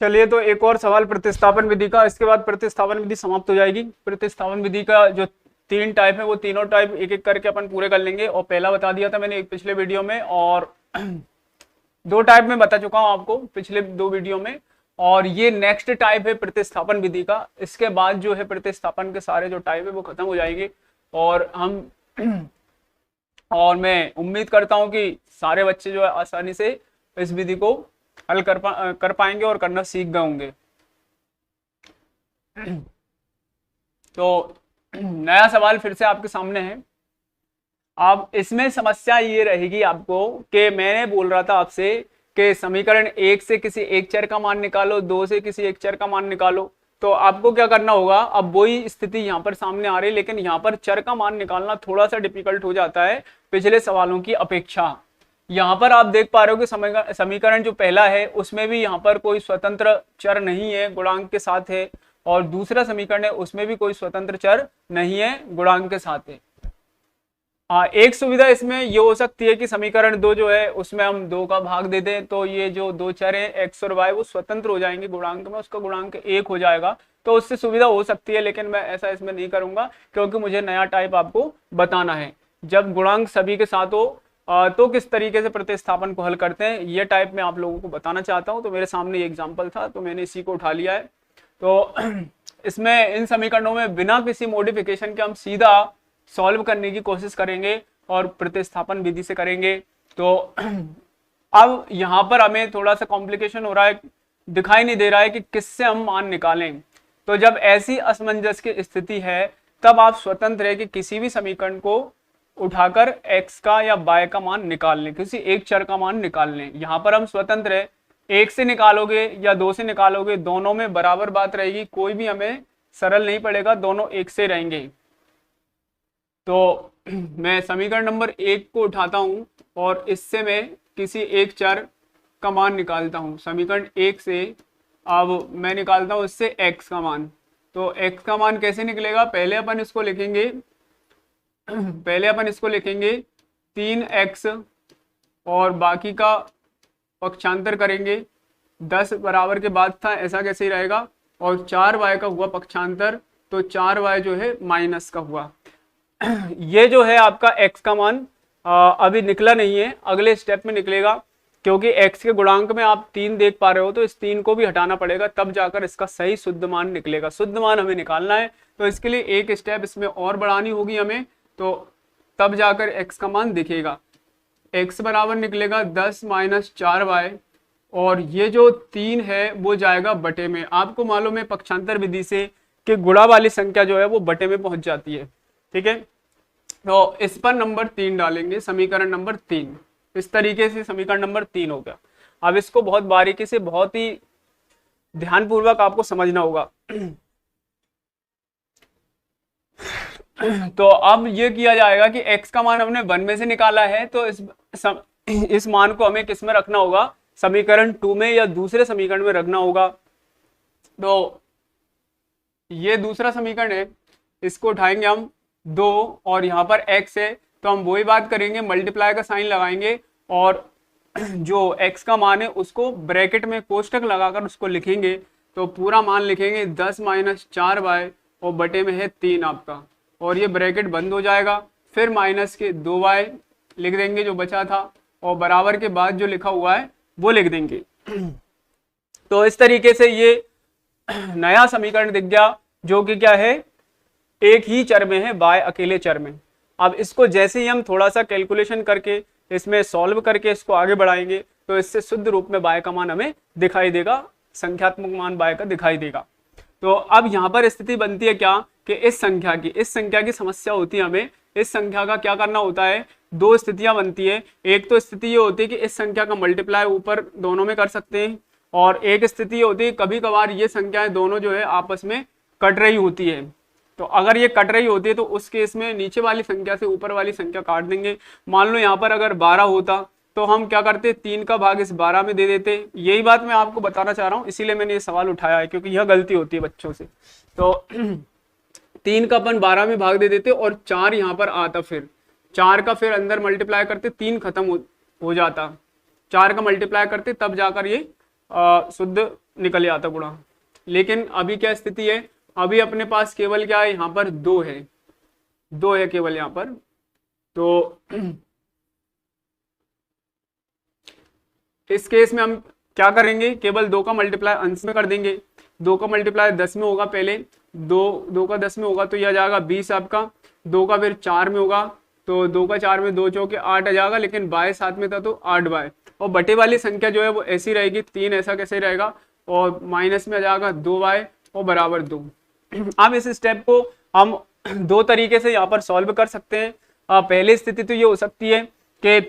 चलिए, तो एक और सवाल प्रतिस्थापन विधि का, इसके बाद प्रतिस्थापन विधि समाप्त हो जाएगी। प्रतिस्थापन विधि का जो तीन टाइप है वो तीनों टाइप एक एक करके अपन पूरे कर लेंगे। और पहला बता दिया था मैंने एक पिछले वीडियो में, और दो टाइप में बता चुका हूं आपको पिछले दो वीडियो में। और ये नेक्स्ट टाइप है प्रतिस्थापन विधि का। इसके बाद जो है प्रतिस्थापन के सारे जो टाइप है वो खत्म हो जाएंगे। और हम और मैं उम्मीद करता हूं कि सारे बच्चे जो है आसानी से इस विधि को हल कर पाएंगे और करना सीख गए होंगे। तो नया सवाल फिर से आपके सामने है। अब इसमें समस्या ये रहेगी आपको कि मैंने बोल रहा था आपसे कि समीकरण एक से किसी एक चर का मान निकालो, दो से किसी एक चर का मान निकालो। तो आपको क्या करना होगा, अब वही स्थिति यहाँ पर सामने आ रही है, लेकिन यहाँ पर चर का मान निकालना थोड़ा सा डिफिकल्ट हो जाता है पिछले सवालों की अपेक्षा। यहाँ पर आप देख पा रहे हो कि समीकरण जो पहला है उसमें भी यहाँ पर कोई स्वतंत्र चर नहीं है, गुणांक के साथ है। और दूसरा समीकरण है उसमें भी कोई स्वतंत्र चर नहीं है, गुणांक के साथ है। एक सुविधा इसमें ये हो सकती है कि समीकरण दो जो है उसमें हम दो का भाग दे दें, तो ये जो दो चर है एक्स और वाई वो स्वतंत्र हो जाएंगे गुणांक में, उसका गुणांक एक हो जाएगा। तो उससे सुविधा हो सकती है, लेकिन मैं ऐसा इसमें नहीं करूंगा क्योंकि मुझे नया टाइप आपको बताना है। जब गुणांक सभी के साथ हो तो किस तरीके से प्रतिस्थापन को हल करते हैं, ये टाइप मैं आप लोगों को बताना चाहता हूं। तो मेरे सामने ये एग्जाम्पल था तो मैंने इसी को उठा लिया है। तो इसमें इन समीकरणों में बिना किसी मॉडिफिकेशन के हम सीधा सॉल्व करने की कोशिश करेंगे और प्रतिस्थापन विधि से करेंगे। तो अब यहाँ पर हमें थोड़ा सा कॉम्प्लिकेशन हो रहा है, दिखाई नहीं दे रहा है कि किससे हम मान निकालें। तो जब ऐसी असमंजस की स्थिति है तब आप स्वतंत्र है कि किसी भी समीकरण को उठाकर x का या y का मान निकाल लें, किसी एक चर का मान निकाल लें। यहाँ पर हम स्वतंत्र है, एक से निकालोगे या दो से निकालोगे दोनों में बराबर बात रहेगी, कोई भी हमें सरल नहीं पड़ेगा, दोनों एक से रहेंगे। तो मैं समीकरण नंबर एक को उठाता हूं और इससे मैं किसी एक चर का मान निकालता हूं। समीकरण एक से अब मैं निकालता हूं इससे x का मान। तो x का मान कैसे निकलेगा, पहले अपन इसको लिखेंगे 3x और बाकी का पक्षांतर करेंगे। 10 बराबर के बाद था, ऐसा कैसे ही रहेगा। और 4y का हुआ पक्षांतर, तो 4y जो है माइनस का हुआ। ये जो है आपका x का मान अभी निकला नहीं है, अगले स्टेप में निकलेगा, क्योंकि x के गुणांक में आप 3 देख पा रहे हो, तो इस 3 को भी हटाना पड़ेगा, तब जाकर इसका सही शुद्ध मान निकलेगा। शुद्ध मान हमें निकालना है, तो इसके लिए एक स्टेप इसमें और बढ़ानी होगी हमें, तो तब जाकर x का मान दिखेगा। x बराबर निकलेगा 10 माइनस 4y, और ये जो 3 है वो जाएगा बटे में। आपको मालूम है पक्षांतर विधि से कि गुणा वाली संख्या जो है वो बटे में पहुंच जाती है, ठीक है। तो इस पर नंबर 3 डालेंगे, समीकरण नंबर 3। इस तरीके से समीकरण नंबर 3 हो गया। अब इसको बहुत बारीकी से, बहुत ही ध्यानपूर्वक आपको समझना होगा। तो अब ये किया जाएगा कि x का मान हमने 1 में से निकाला है, तो इस मान को हमें किस में रखना होगा, समीकरण 2 में या दूसरे समीकरण में रखना होगा। तो ये दूसरा समीकरण है, इसको उठाएंगे हम 2 और यहाँ पर x है, तो हम वही बात करेंगे, मल्टीप्लाई का साइन लगाएंगे और जो x का मान है उसको ब्रैकेट में कोष्टक लगाकर उसको लिखेंगे। तो पूरा मान लिखेंगे 10 माइनस 4y और बटे में है 3 आपका, और ये ब्रैकेट बंद हो जाएगा। फिर माइनस के 2y लिख देंगे जो बचा था, और बराबर के बाद जो लिखा हुआ है वो लिख देंगे। तो इस तरीके से ये नया समीकरण दिख गया, जो कि क्या है, एक ही चर में है, y अकेले चर में। अब इसको जैसे ही हम थोड़ा सा कैलकुलेशन करके इसमें सॉल्व करके इसको आगे बढ़ाएंगे, तो इससे शुद्ध रूप में y का मान हमें दिखाई देगा, संख्यात्मक मान y का दिखाई देगा। तो अब यहाँ पर स्थिति बनती है क्या कि इस संख्या की समस्या होती है, हमें इस संख्या का क्या करना होता है, दो स्थितियां बनती है। एक तो स्थिति ये होती है कि इस संख्या का मल्टीप्लाई ऊपर दोनों में कर सकते हैं, और एक स्थिति ये होती है कभी कभार ये संख्याएं दोनों जो है आपस में कट रही होती है। तो अगर ये कट रही होती है तो उस केस में नीचे वाली संख्या से ऊपर वाली संख्या काट देंगे। मान लो यहाँ पर अगर 12 होता तो हम क्या करते, 3 का भाग इस 12 में दे देते। यही बात मैं आपको बताना चाह रहा हूँ, इसीलिए मैंने ये सवाल उठाया है, क्योंकि यह गलती होती है बच्चों से। तो 3 का अपन 12 में भाग दे देते और 4 यहाँ पर आता, फिर 4 का फिर अंदर मल्टीप्लाई करते, 3 खत्म हो जाता, 4 का मल्टीप्लाई करते तब जाकर ये शुद्ध निकल जाता गुणा। लेकिन अभी क्या स्थिति है, अभी अपने पास केवल क्या है, यहाँ पर 2 है, 2 है केवल यहाँ पर। तो इस केस में हम क्या करेंगे, केवल 2 का मल्टीप्लाई अंश में कर देंगे। 2 का मल्टीप्लाई 10 में होगा, पहले 2 का 10 में होगा तो यह आ जाएगा 20 आपका। 2 का फिर 4 में होगा तो 2 का 4 में 2 चौके 8 आ जाएगा, लेकिन बाय साथ में था तो 8 बाय। और बटे वाली संख्या जो है वो ऐसी रहेगी, 3 ऐसा कैसे रहेगा, और माइनस में आ जाएगा 2 बाय और बराबर 2। अब इस स्टेप को हम 2 तरीके से यहाँ पर सॉल्व कर सकते हैं। पहली स्थिति तो ये हो सकती है कि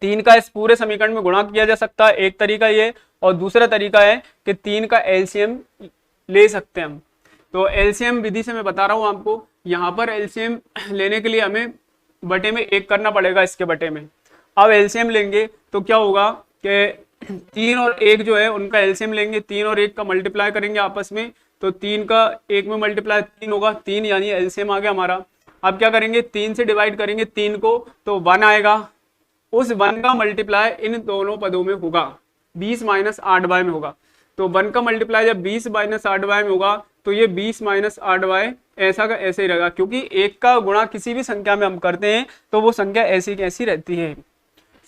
3 का इस पूरे समीकरण में गुणा किया जा सकता है, एक तरीका ये। और दूसरा तरीका है कि 3 का एलसीएम ले सकते हैं हम। तो एलसीएम विधि से मैं बता रहा हूं आपको, यहाँ पर एलसीएम लेने के लिए हमें बटे में 1 करना पड़ेगा, इसके बटे में। अब एलसीएम लेंगे तो क्या होगा कि 3 और 1 जो है उनका एलसीएम लेंगे, 3 और 1 का मल्टीप्लाई करेंगे आपस में, तो 3 का 1 में मल्टीप्लाई 3 होगा, 3 यानी एलसीएम आ गया हमारा। अब क्या करेंगे, 3 से डिवाइड करेंगे 3 को तो 1 आएगा, उस 1 का मल्टीप्लाई इन दोनों पदों में होगा, 20 माइनस 8 बाय में होगा। तो 1 का मल्टीप्लाई जब 20 माइनस 8 बाय में होगा तो ये 20 माइनस 8 बाय ऐसा का ऐसे ही रहेगा, क्योंकि 1 का गुणा किसी भी संख्या में हम करते हैं तो वो संख्या ऐसी कैसी रहती है।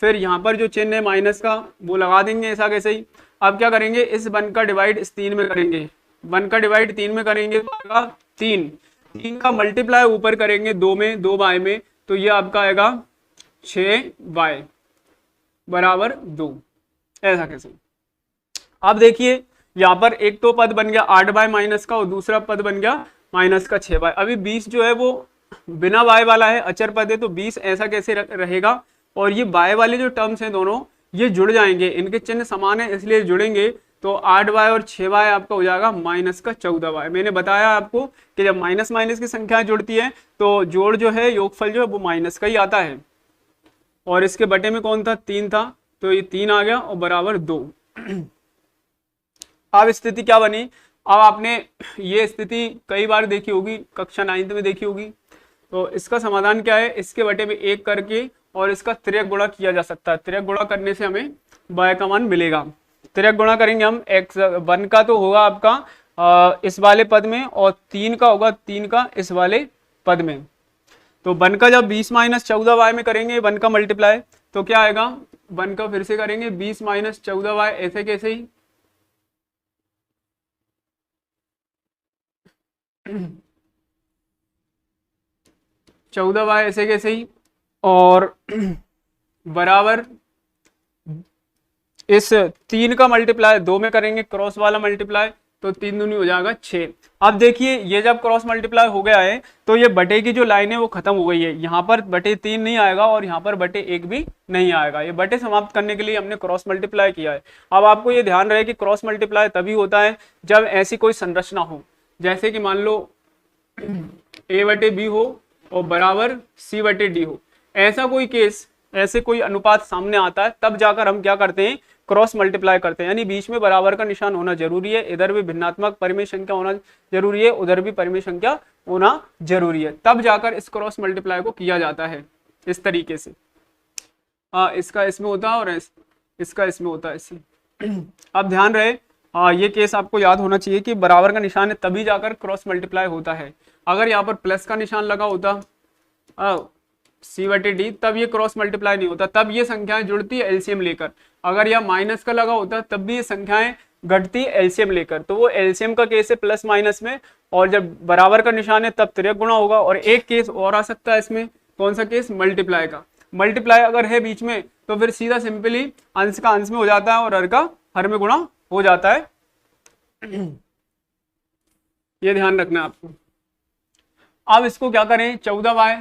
फिर यहाँ पर जो चिन्ह है माइनस का वो लगा देंगे ऐसा कैसे ही। अब क्या करेंगे, इस 1 का डिवाइड इस 3 में करेंगे, 1 का डिवाइड 3 में करेंगे तो आएगा 3 का मल्टीप्लाई ऊपर करेंगे 2 में, 2 बाय में, तो ये आपका आएगा 6 बाय बराबर 2, ऐसा कैसे। अब देखिए यहाँ पर एक तो पद बन गया 8 बाय माइनस का और दूसरा पद बन गया माइनस का 6 बाय। अभी 20 जो है वो बिना बाय वाला है, अचर पद है, तो 20 ऐसा कैसे रहेगा। और ये बाय वाले जो टर्म्स हैं दोनों ये जुड़ जाएंगे, इनके चिन्ह समान है इसलिए जुड़ेंगे, तो 8 बाय और 6 बाय आपका हो जाएगा माइनस का 14 बाय। मैंने बताया आपको कि जब माइनस माइनस की संख्या जुड़ती है तो जोड़ जो है, योगफल जो है वो माइनस का ही आता है। और इसके बटे में कौन था, 3 था, तो ये 3 आ गया और बराबर 2। अब स्थिति क्या बनी, अब आपने ये स्थिति कई बार देखी होगी, कक्षा 9th में देखी होगी। तो इसका समाधान क्या है, इसके बटे में 1 करके और इसका तिर्यक गुणा किया जा सकता है। तिर्यक गुणा करने से हमें y का मान मिलेगा। तिर्यक गुणा करेंगे हम, x 1 का तो होगा आपका इस वाले पद में, और 3 का होगा 3 का इस वाले पद में। तो 1 का जब 20 माइनस 14 वाई में करेंगे 1 का मल्टीप्लाई तो क्या आएगा, 1 का फिर से करेंगे 20 माइनस 14 वाई, ऐसे कैसे ही 14 वाई ऐसे कैसे ही, और बराबर इस 3 का मल्टीप्लाई 2 में करेंगे, क्रॉस वाला मल्टीप्लाई, तो 3 दूनी हो जाएगा 6। अब देखिए ये जब क्रॉस मल्टीप्लाई हो गया है तो ये बटे की जो लाइन है वो खत्म हो गई है, यहाँ पर बटे 3 नहीं आएगा और यहाँ पर बटे 1 भी नहीं आएगा। ये बटे समाप्त करने के लिए हमने क्रॉस मल्टीप्लाई किया है। अब आपको ये ध्यान रहे कि क्रॉस मल्टीप्लाई तभी होता है जब ऐसी कोई संरचना हो, जैसे कि मान लो a बटे बी हो और बराबर c बटे डी हो, ऐसा कोई केस, ऐसे कोई अनुपात सामने आता है, तब जाकर हम क्या करते हैं, क्रॉस मल्टीप्लाई करते हैं। यानी बीच में बराबर का निशान होना जरूरी है, इधर भी भिन्नात्मक परिमेय संख्या होना जरूरी है, उधर भी परिमेय संख्या होना जरूरी है, तब जाकर इस क्रॉस मल्टीप्लाई को किया जाता है इस तरीके से। इसका इसमें होता है और इसका इसमें होता है इससे। अब ध्यान रहे, ये केस आपको याद होना चाहिए कि बराबर का निशान है तभी जाकर क्रॉस मल्टीप्लाई होता है। अगर यहाँ पर प्लस का निशान लगा होता सी बटे डी, तब ये क्रॉस मल्टीप्लाई नहीं होता, तब ये संख्याएं जुड़ती है एलसीएम लेकर। अगर यह माइनस का लगा होता तब भी ये संख्याएं घटती एलसीएम लेकर, तो वो एलसीएम का केस है प्लस माइनस में, और जब बराबर का निशान है तब तिर्यक गुणा होगा। और एक केस और आ सकता है इसमें, कौन सा केस, मल्टीप्लाई का। मल्टीप्लाई अगर है बीच में तो फिर सीधा सिंपली अंश का अंश में हो जाता है और हर का हर में गुणा हो जाता है। ये ध्यान रखना है आपको। अब इसको क्या करें, 14 वाई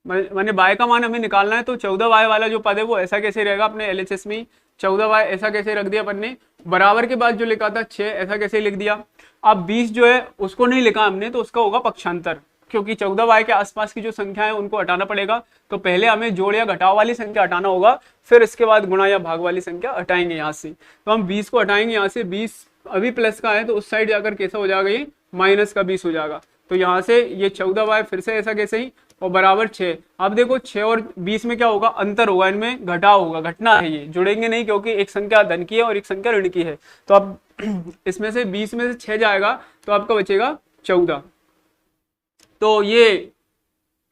मैंने बाय का मान हमें निकालना है, तो 14 वाई वाला जो पद है वो ऐसा कैसे रहेगा, अपने एलएचएस में 14 वाई ऐसा कैसे रख दिया अपन ने, बराबर के बाद जो लिखा था 6 ऐसा कैसे लिख दिया। अब 20 जो है उसको नहीं लिखा हमने, तो उसका होगा पक्षांतर, क्योंकि 14 वाई के आसपास की जो संख्या है उनको हटाना पड़ेगा। तो पहले हमें जोड़ या घटाव वाली संख्या हटाना होगा, फिर इसके बाद गुणा या भाग वाली संख्या हटाएंगे यहाँ से। तो हम 20 को हटाएंगे यहाँ से, 20 अभी प्लस का है तो उस साइड जाकर कैसा हो जाएगा, ये माइनस का 20 हो जाएगा। तो यहाँ से ये 14 वाई फिर से ऐसा कैसे ही और बराबर 6। अब देखो 6 और 20 में क्या होगा, अंतर होगा, इनमें घटाव होगा, घटना है, ये जुड़ेंगे नहीं क्योंकि एक संख्या धन की है और एक संख्या ऋण की है। तो अब इसमें से 20 में से 6 जाएगा तो आपका बचेगा 14। तो ये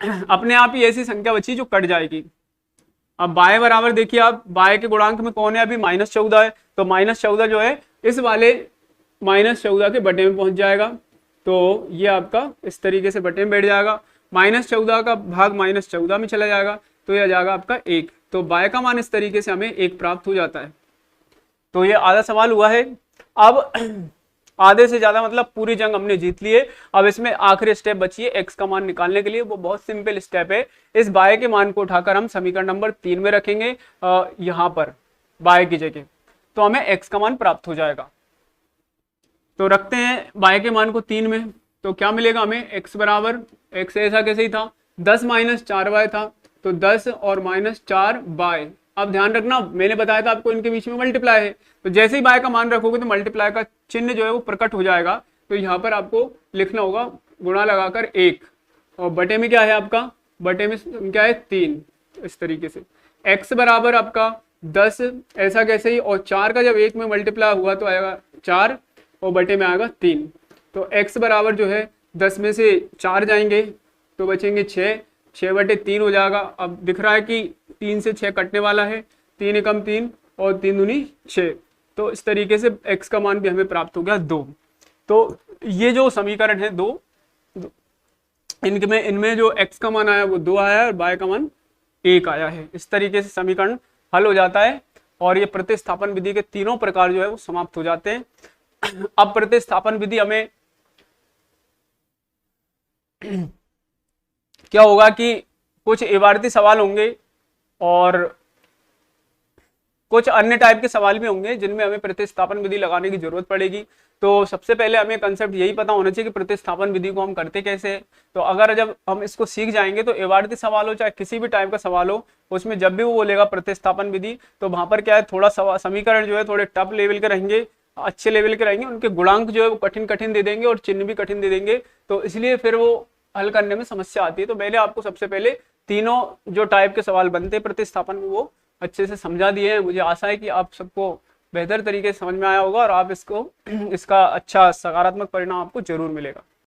अपने आप ही ऐसी संख्या बची जो कट जाएगी। अब बाय बराबर देखिए, आप बाय के गुणांक में कौन है, अभी -14 है, तो -14 जो है इस वाले -14 के बटे में पहुंच जाएगा। तो ये आपका इस तरीके से बटे में बैठ जाएगा, -14 का भाग -14 में चला जाएगा, तो यह जाएगा आपका 1। तो बाय का मान इस तरीके से हमें 1 प्राप्त हो जाता है। तो ये आधा सवाल हुआ है। अब आधे से ज्यादा मतलब पूरी जंग हमने जीत ली है। अब इसमें आखिरी स्टेप बची है एक्स का मान निकालने के लिए, वो बहुत सिंपल स्टेप है। इस बाय के मान को उठाकर हम समीकरण नंबर 3 में रखेंगे, यहां पर बाय की जगह, तो हमें एक्स का मान प्राप्त हो जाएगा। तो रखते हैं बाय के मान को 3 में, तो क्या मिलेगा हमें, एक्स बराबर, एक्स ऐसा कैसे ही था, 10 - 4y था, तो 10 और -4y। अब ध्यान रखना, मैंने बताया था आपको इनके बीच में मल्टीप्लाई है, तो जैसे ही बाय का मान रखोगे तो मल्टीप्लाई का चिन्ह जो है वो प्रकट हो जाएगा। तो यहाँ पर आपको लिखना होगा गुणा लगाकर 1, और बटे में क्या है आपका, बटे में क्या है 3, इस तरीके से। x बराबर आपका 10 ऐसा कैसे ही, और 4 का जब 1 में मल्टीप्लाई हुआ तो आएगा 4 और बटे में आएगा 3। तो x बराबर जो है 10 में से 4 जाएंगे तो बचेंगे 6, 6/3 हो जाएगा। अब दिख रहा है कि 3 से 6 कटने वाला है, 3 एकम 3 और 3 दूनी 6। तो इस तरीके से x का मान भी हमें प्राप्त हो गया 2। तो ये जो समीकरण है 2, इनमें जो x का मान आया वो 2 आया है और y का मान 1 आया है। इस तरीके से समीकरण हल हो जाता है और ये प्रतिस्थापन विधि के तीनों प्रकार जो है वो समाप्त हो जाते हैं। अब प्रतिस्थापन विधि हमें क्या होगा कि कुछ इबारती सवाल होंगे और कुछ अन्य टाइप के सवाल भी होंगे जिनमें हमें प्रतिस्थापन विधि लगाने की जरूरत पड़ेगी। तो सबसे पहले हमें कंसेप्ट यही पता होना चाहिए कि प्रतिस्थापन विधि को हम करते कैसे हैं। तो अगर जब हम इसको सीख जाएंगे तो इबारती सवाल हो चाहे किसी भी टाइप का सवाल हो, उसमें जब भी वो बोलेगा प्रतिस्थापन विधि, तो वहां पर क्या है, थोड़ा समीकरण जो है थोड़े टफ लेवल के रहेंगे, अच्छे लेवल के रहेंगे, उनके गुणांक जो है वो कठिन कठिन दे देंगे और चिन्ह भी कठिन दे देंगे, तो इसलिए फिर वो हल करने में समस्या आती है। तो मैंने आपको सबसे पहले तीनों जो टाइप के सवाल बनते हैं प्रतिस्थापन में वो अच्छे से समझा दिए हैं। मुझे आशा है कि आप सबको बेहतर तरीके से समझ में आया होगा और आप इसका अच्छा सकारात्मक परिणाम आपको जरूर मिलेगा।